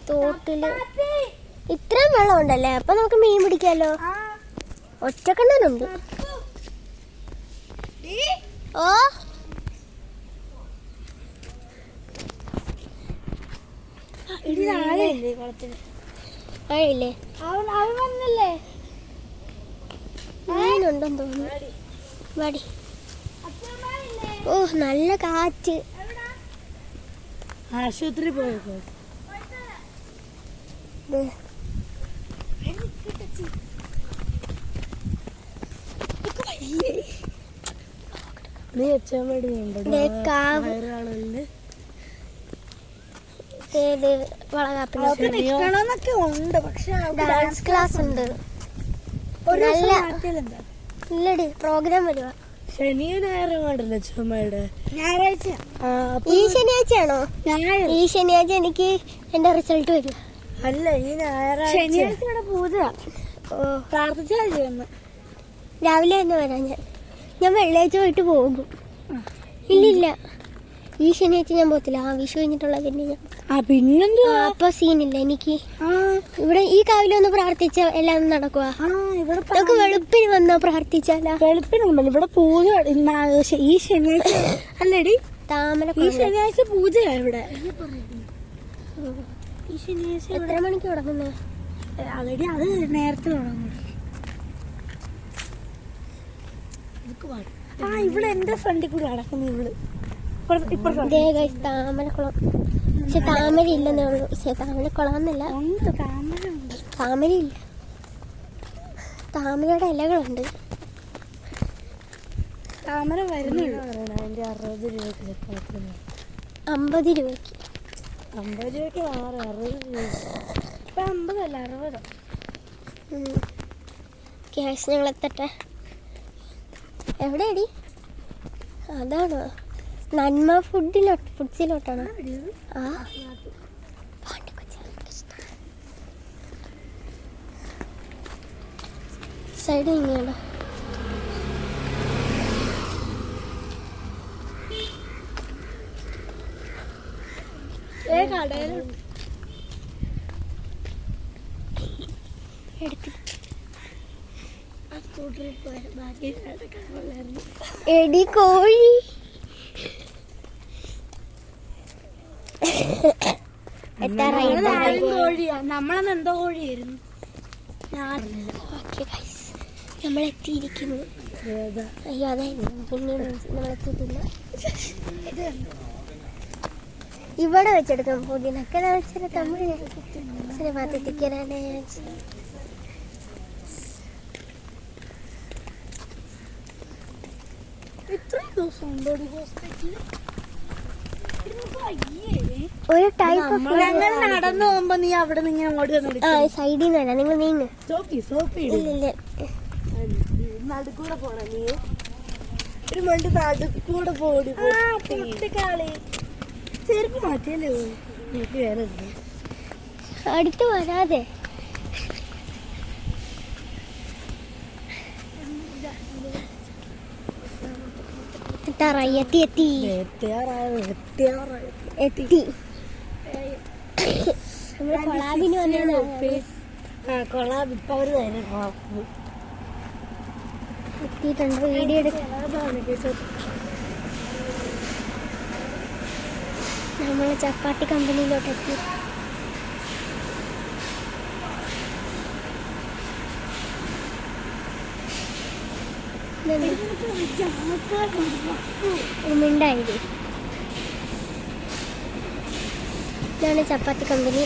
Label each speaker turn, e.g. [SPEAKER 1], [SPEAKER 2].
[SPEAKER 1] തോട്ടില് ഇത്രയും വെള്ളം ഉണ്ടല്ലേ, അപ്പൊ നമുക്ക് മീൻ പിടിക്കാലോ. ഒറ്റക്കണ്ണനുണ്ട്. ഓ ആയില്ലേ, മീനുണ്ടെന്ന് തോന്നുന്നു. വാടി. ഓ നല്ല കാറ്റ്.
[SPEAKER 2] ആശുപത്രി പോയപ്പോ നീ വളകാപ്പിനൊക്കെ ഉണ്ട്, പക്ഷെ
[SPEAKER 1] ഡാൻസ് ക്ലാസ് ഉണ്ട്. ഇല്ലടി, പ്രോഗ്രാം വരുവാ.
[SPEAKER 2] ശനിയും ഞായറും കണ്ടല്ലോ ചുമയുടെ
[SPEAKER 1] ഞായറാഴ്ച. ഈ ശനിയാഴ്ചയാണോ? ഈ ശനിയാഴ്ച എനിക്ക് എന്റെ റിസൾട്ട് വരും.
[SPEAKER 2] അല്ല, ഈ ഞായറാഴ്ച ശനിയാഴ്ച പൂജ. പ്രാർത്ഥിച്ചാൽ
[SPEAKER 1] രാവിലെ തന്നെ വരാം. ഞാൻ വെള്ളിയാഴ്ച പോയിട്ട് പോകും. ഇല്ലില്ല, ഈ ശനിയാഴ്ച ഞാൻ പോകത്തില്ല. വിഷു കഴിഞ്ഞിട്ടുള്ള
[SPEAKER 2] പിന്നെന്താ,
[SPEAKER 1] അപ്പൊ സീനില്ല എനിക്ക്. ഇവിടെ ഈ കാവിലൊന്ന് പ്രാർത്ഥിച്ച എല്ലാം നടക്കുവാ. നമുക്ക് വെളുപ്പിന് വന്നോ പ്രാർത്ഥിച്ചാലോ?
[SPEAKER 2] വെളുപ്പിന് ഇവിടെ പൂജ ഈ ശനിയാഴ്ച അല്ലേടി?
[SPEAKER 1] താമര
[SPEAKER 2] ഈ ശനിയാഴ്ച പൂജയാ ഇവിടെ.
[SPEAKER 1] ഈ ശനിയാഴ്ച എത്ര മണിക്ക് തുടങ്ങുന്നത്?
[SPEAKER 2] ആൾറെഡി അത് നേരത്തെ തുടങ്ങും. ഇവിടെ എന്റെ ഫ്രണ്ടിൽ കൂടി നടക്കുന്നു ഇവള്.
[SPEAKER 1] താമരക്കുളം. പക്ഷെ താമര ഇല്ലെന്നേ ഉള്ളൂ. പക്ഷെ താമരക്കുളമെന്നല്ല, താമരയില്ല. താമരയുടെ ഇലകളുണ്ട്.
[SPEAKER 2] താമര വരുന്നുള്ളൂ. 60 രൂപയ്ക്ക്
[SPEAKER 1] 50 രൂപയ്ക്ക്
[SPEAKER 2] 60 രൂപ. 50 അല്ല 60.
[SPEAKER 1] ക്യാഷ് ഞങ്ങൾ എത്തട്ടെ. എവിടെയാടി? അതാണോ നന്മ ഫുഡ്സിലോട്ടാണോ? ആ സൈഡ് ഇങ്ങനെയാണോ? എടി കോഴി.
[SPEAKER 2] നമ്മളന്ന് എന്തോ കോഴിയായിരുന്നു.
[SPEAKER 1] നമ്മളെത്തിയിരിക്കുന്നു. അയ്യോ അതായിരുന്നു, പിന്നീട് നമ്മളെത്തിയിട്ടില്ല. ഇവിടെ വെച്ചെടുക്കാം പുതിനൊക്കെ വെച്ചിട്ട് തമിഴ് സിനിമാത്തിക്കാനാണ്. ഒരു ടൈപ്പ്
[SPEAKER 2] നടന്നു പോകുമ്പോ നീ അവിടെ നിന്ന് അങ്ങോട്ട്
[SPEAKER 1] സൈഡിൽ നിന്ന് വരാം. നിങ്ങൾ നീങ്ങ്. ഇല്ല,
[SPEAKER 2] നടുക്കൂടെ പോണ നീ ഒരു മണ്ട് നടുക്കൂടെ പോടി. ചെരുപ്പ് മാറ്റിയല്ലേ എനിക്ക് വേറെ
[SPEAKER 1] അടുത്ത് വരാതെ. എത്തി നമ്മള് കൊളാബിന്
[SPEAKER 2] കൊളാബ് ഇപ്പൊ അവര് തന്നെ
[SPEAKER 1] എത്തിയിട്ടുണ്ട്. വീഡിയോ നമ്മള് ചപ്പാത്തി കമ്പനിയിലോട്ട് എത്തി. മിണ്ടായി. ഇതാണ് ചപ്പാത്തി കമ്പനി.